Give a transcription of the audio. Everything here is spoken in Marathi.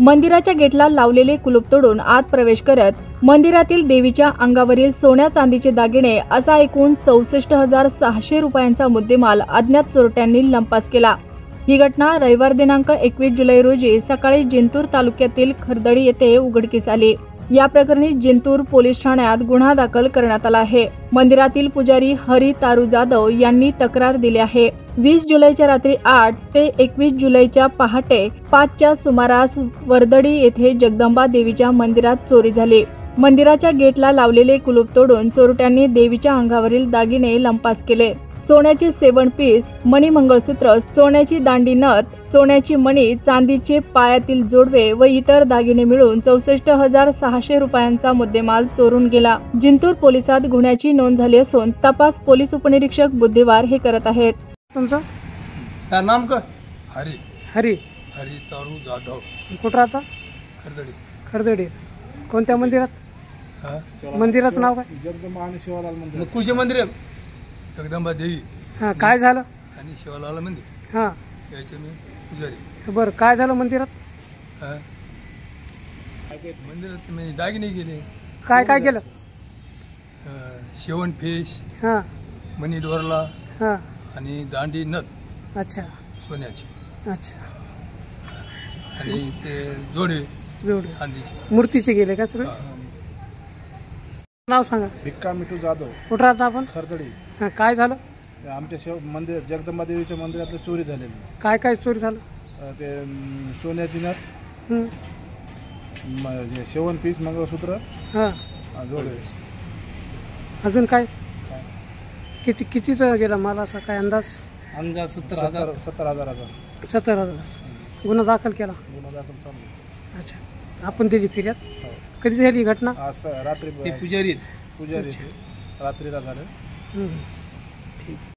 मंदिराच्या गेटला लावलेले कुलूप तोडून आत प्रवेश करत मंदिरातील देवीच्या अंगावरील सोन्या चांदीचे दागिने असा एकूण 64,600 रुपयांचा मुद्देमाल अज्ञात चोरट्यांनी लंपास केला। ही घटना रविवार दिनांक 21 जुलै रोजी सकाळी जिंतूर तालुक्यातील खरदडी येथे उघडकीस आली। या प्रकरणी जिंतूर पोलीस ठाण्यात गुन्हा दाखल करण्यात आला आहे। मंदिरातील पुजारी हरी तारू जाधव यांनी तक्रार दिली आहे। 20 जुलैच्या रात्री 8 ते 21 जुलैच्या पहाटे 5च्या सुमारास वर्दडी येथे जगदंबा देवीच्या मंदिरात चोरी झाली। मंदिराच्या गेटला लावलेले कुलूप तोडून चोरट्यांनी देवीच्या अंगावरील दागिने लंपास केले। सोन्याचे 7 पीस, मणी मंगळसूत्र, सोन्याची दांडी नथ, सोन्याची मणी, चांदीचे पायातील जोडवे व इतर दागिने मिळून 64,600 रुपयांचा मुद्देमाल चोरून गेला। जिंतूर पोलिसात गुन्ह्याची नोंद झाली असून तपास पोलीस उपनिरीक्षक बुधवार हे करत आहेत। तुमचं नाम का? हरी हरी हरी तारू जाधव। कुठं राहता? खरदडी। खरदडी। कोणत्या मंदिरात? मंदिराचं नाव काय? जगदंबा आणि शिवलाल मंदिर। कुठे मंदिर आहे? जगदंबा देवी। काय झालं? आणि शिवलाल मंदिर। याचे मी पुजारी। बरं, काय झालं मंदिरात? मंदिरात मी दागिने गेले। काय काय केलं? शेवण फिश, मनी डोरला आणि दांडी नथ। अच्छा, सोन्याची। अच्छा। आणि ते जोडे चांदीचे मूर्तीचे गेले का सगळे? नाव सांगा। भिक्का मिठू जाधव। कुठं राहता आपण? खरदडी। काय झालं? आमच्या मंदिर जगदंबा देवीच्या मंदिरातलं चोरी झालेली। काय काय चोरी झालं? ते सोन्याची नथ, शेवण पीस, मंगळसूत्र, जोडे। अजून काय? कितीचा गेला मला असा काय अंदाज? 70,000। 70,000। गुन्हा दाखल केला? गुन्हा दाखल चालू। अच्छा, आपण त्याची फिर्याद कधी झाली घटना? आज रात्री पुजारी रात्रीला झालं।